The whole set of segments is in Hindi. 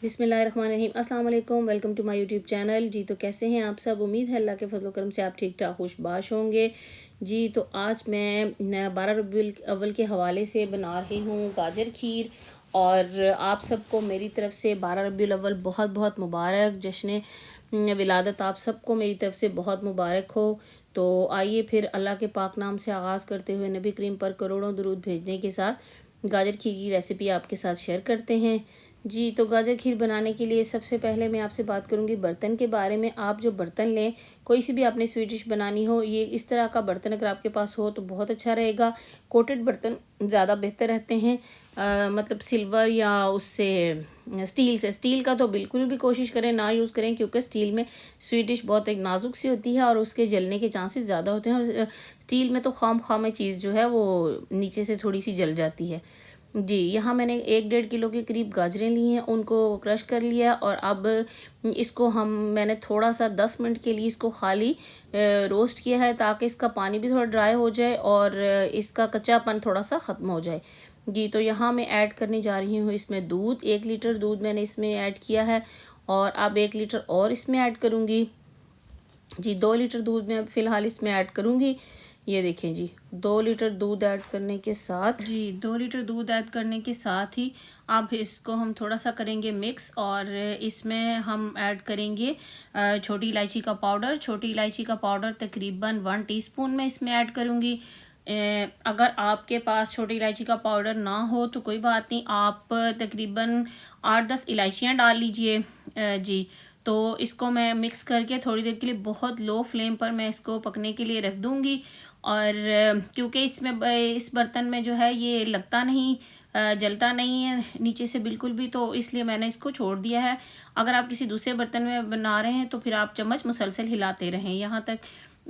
बिस्मिल्लाहिर्रहमानिर्रहीम। अस्सलाम वालेकुम, welcome to my YouTube channel. जी तो कैसे हैं आप सब? उम्मीद है अल्लाह के फजल करम से आप ठीक ठाक खुशबाश होंगे। जी तो आज मैं 12 रबीउल अव्वल के हवाले से बना रही हूँ गाजर खीर। और आप सबको मेरी तरफ़ से 12 रबीउल अव्वल बहुत बहुत मुबारक। जश्न विलादत आप सबको मेरी तरफ़ से बहुत मुबारक हो। तो आइए फिर अल्लाह के पाक नाम से आगाज़ करते हुए नबी करीम पर करोड़ों दुरूद भेजने के साथ गाजर खीर की रेसिपी आपके साथ शेयर करते हैं। जी तो गाजर खीर बनाने के लिए सबसे पहले मैं आपसे बात करूंगी बर्तन के बारे में। आप जो बर्तन लें, कोई सी भी आपने स्वीट डिश बनानी हो, ये इस तरह का बर्तन अगर आपके पास हो तो बहुत अच्छा रहेगा। कोटेड बर्तन ज़्यादा बेहतर रहते हैं, मतलब सिल्वर या उससे स्टील से। स्टील का तो बिल्कुल भी कोशिश करें ना यूज़ करें, क्योंकि स्टील में स्वीट डिश बहुत एक नाजुक सी होती है और उसके जलने के चांसेस ज़्यादा होते हैं। और स्टील में तो खाम खाम चीज़ जो है वो नीचे से थोड़ी सी जल जाती है। जी यहाँ मैंने 1-1.5 किलो के करीब गाजरें ली हैं, उनको क्रश कर लिया। और अब इसको मैंने थोड़ा सा 10 मिनट के लिए इसको खाली रोस्ट किया है, ताकि इसका पानी भी थोड़ा ड्राई हो जाए और इसका कच्चापन थोड़ा सा ख़त्म हो जाए। जी तो यहाँ मैं ऐड करने जा रही हूँ इसमें दूध। 1 लीटर दूध मैंने इसमें ऐड किया है और अब 1 लीटर और इसमें ऐड करूँगी। जी 2 लीटर दूध मैं फ़िलहाल इसमें ऐड करूँगी। ये देखें जी, 2 लीटर दूध ऐड करने के साथ 2 लीटर दूध ऐड करने के साथ ही अब इसको हम थोड़ा सा करेंगे मिक्स। और इसमें हम ऐड करेंगे छोटी इलायची का पाउडर। छोटी इलायची का पाउडर तकरीबन 1 टीस्पून मैं इसमें ऐड करूँगी। अगर आपके पास छोटी इलायची का पाउडर ना हो तो कोई बात नहीं, आप तकरीबन 8-10 इलायचियाँ डाल लीजिए। जी तो इसको मैं मिक्स करके थोड़ी देर के लिए बहुत लो फ्लेम पर मैं इसको पकने के लिए रख दूँगी। और क्योंकि इसमें इस बर्तन में जो है ये लगता नहीं, जलता नहीं है नीचे से बिल्कुल भी, तो इसलिए मैंने इसको छोड़ दिया है। अगर आप किसी दूसरे बर्तन में बना रहे हैं तो फिर आप चम्मच मुसलसल हिलाते रहें यहाँ तक।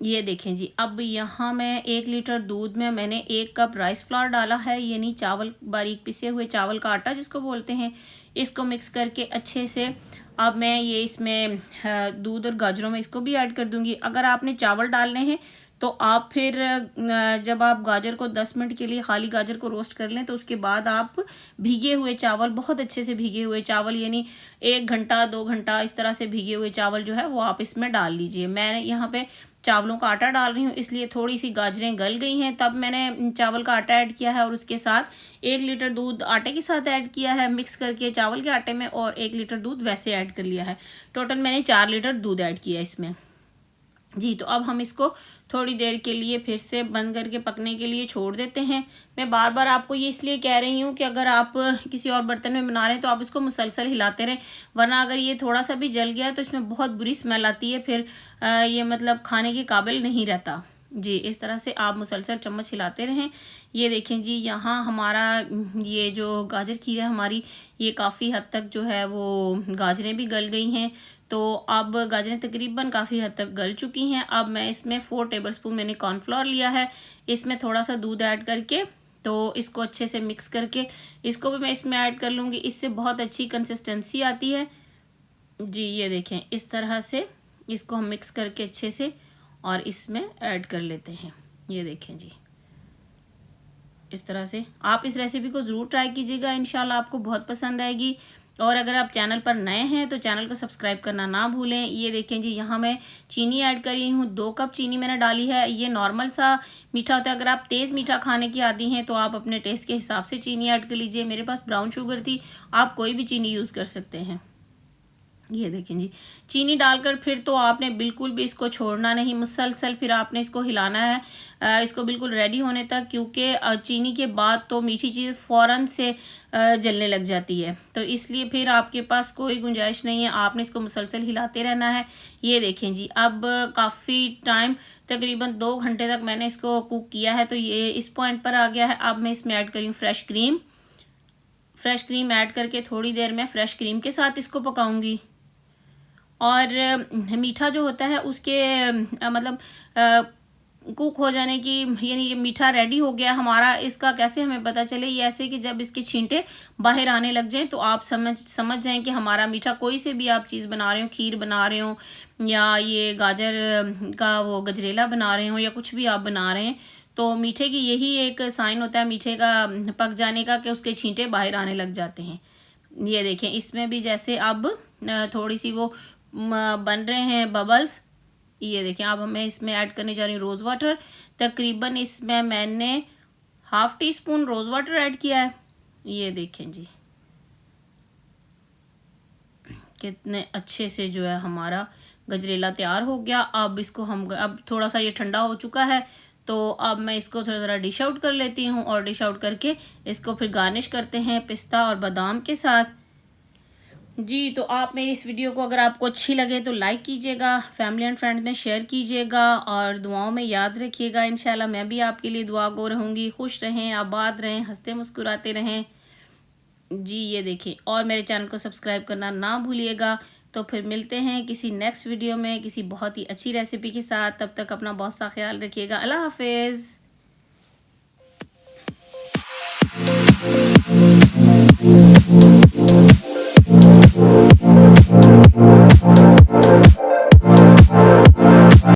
ये देखें जी, अब यहाँ मैं 1 लीटर दूध में मैंने 1 कप राइस फ्लावर डाला है, यानी चावल, बारीक पिसे हुए चावल का आटा जिसको बोलते हैं। इसको मिक्स करके अच्छे से अब मैं ये इसमें दूध और गाजरों में इसको भी ऐड कर दूंगी। अगर आपने चावल डालने हैं तो आप फिर जब आप गाजर को 10 मिनट के लिए खाली गाजर को रोस्ट कर लें तो उसके बाद आप भीगे हुए चावल, बहुत अच्छे से भीगे हुए चावल, यानी 1 घंटा 2 घंटा इस तरह से भीगे हुए चावल जो है वो आप इसमें डाल लीजिए। मैं यहाँ पे चावलों का आटा डाल रही हूँ, इसलिए थोड़ी सी गाजरें गल गई हैं, तब मैंने चावल का आटा ऐड किया है और उसके साथ 1 लीटर दूध आटे के साथ ऐड किया है मिक्स करके चावल के आटे में, और 1 लीटर दूध वैसे ऐड कर लिया है। टोटल मैंने 4 लीटर दूध ऐड किया इसमें। जी तो अब हम इसको थोड़ी देर के लिए फिर से बंद करके पकने के लिए छोड़ देते हैं। मैं बार बार आपको ये इसलिए कह रही हूँ कि अगर आप किसी और बर्तन में बना रहे हैं तो आप इसको मुसलसल हिलाते रहें, वरना अगर ये थोड़ा सा भी जल गया तो इसमें बहुत बुरी स्मेल आती है, फिर ये मतलब खाने के काबिल नहीं रहता। जी इस तरह से आप मुसलसल चम्मच हिलाते रहें। ये देखें जी, यहाँ हमारा ये जो गाजर खीर है हमारी, ये काफ़ी हद तक जो है वो गाजरें भी गल गई हैं। तो अब गाजरें तकरीबन काफ़ी हद तक गल चुकी हैं। अब मैं इसमें 4 टेबलस्पून मैंने कॉर्नफ्लोर लिया है, इसमें थोड़ा सा दूध ऐड करके तो इसको अच्छे से मिक्स करके इसको भी मैं इसमें ऐड कर लूँगी। इससे बहुत अच्छी कंसिस्टेंसी आती है। जी ये देखें, इस तरह से इसको हम मिक्स करके अच्छे से और इसमें ऐड कर लेते हैं। ये देखें जी, इस तरह से आप इस रेसिपी को ज़रूर ट्राई कीजिएगा, इंशाल्लाह आपको बहुत पसंद आएगी। और अगर आप चैनल पर नए हैं तो चैनल को सब्सक्राइब करना ना भूलें। ये देखें जी, यहाँ मैं चीनी ऐड कर रही हूँ, 2 कप चीनी मैंने डाली है। ये नॉर्मल सा मीठा होता है, अगर आप तेज़ मीठा खाने की आदी हैं तो आप अपने टेस्ट के हिसाब से चीनी ऐड कर लीजिए। मेरे पास ब्राउन शुगर थी, आप कोई भी चीनी यूज़ कर सकते हैं। ये देखें जी, चीनी डालकर फिर तो आपने बिल्कुल भी इसको छोड़ना नहीं, मुसलसल फिर आपने इसको हिलाना है इसको बिल्कुल रेडी होने तक, क्योंकि चीनी के बाद तो मीठी चीज़ फ़ौरन से जलने लग जाती है, तो इसलिए फिर आपके पास कोई गुंजाइश नहीं है, आपने इसको मुसलसल हिलाते रहना है। ये देखें जी, अब काफ़ी टाइम तकरीबन 2 घंटे तक मैंने इसको कुक किया है, तो ये इस पॉइंट पर आ गया है। अब मैं इसमें ऐड करी हूँ fresh cream. Fresh cream add करके थोड़ी देर मैं फ्रेश क्रीम के साथ इसको पकाऊंगी। और मीठा जो होता है उसके मतलब कुक हो जाने की, यानी ये मीठा रेडी हो गया हमारा, इसका कैसे हमें पता चले? ये ऐसे कि जब इसके छींटे बाहर आने लग जाएं तो आप समझ जाएं कि हमारा मीठा, कोई से भी आप चीज़ बना रहे हो, खीर बना रहे हो या ये गाजर का वो गजरेला बना रहे हो या कुछ भी आप बना रहे हैं, तो मीठे की यही एक साइन होता है मीठे का पक जाने का, कि उसके छींटे बाहर आने लग जाते हैं। ये देखें इसमें भी जैसे अब थोड़ी सी वो बन रहे हैं बबल्स। ये देखें अब हमें इसमें ऐड करने जा रही हूँ रोज़ वाटर। तकरीबन इसमें मैंने half teaspoon rose water add किया है। ये देखें जी कितने अच्छे से जो है हमारा गजरेला तैयार हो गया। अब इसको हम अब थोड़ा सा ये ठंडा हो चुका है तो अब मैं इसको थोड़ा ज़रा डिश आउट कर लेती हूँ और डिश आउट करके इसको फिर गार्निश करते हैं पिस्ता और बादाम के साथ। जी तो आप मेरी इस वीडियो को अगर आपको अच्छी लगे तो लाइक कीजिएगा, फैमिली एंड फ्रेंड्स में शेयर कीजिएगा और दुआओं में याद रखिएगा। इंशाल्लाह मैं भी आपके लिए दुआ गो रहूँगी। खुश रहें, आबाद रहें, हंसते मुस्कुराते रहें। जी ये देखिए और मेरे चैनल को सब्सक्राइब करना ना भूलिएगा। तो फिर मिलते हैं किसी नेक्स्ट वीडियो में किसी बहुत ही अच्छी रेसिपी के साथ। तब तक अपना बहुत सा ख्याल रखिएगा। अल्लाह हाफिज़।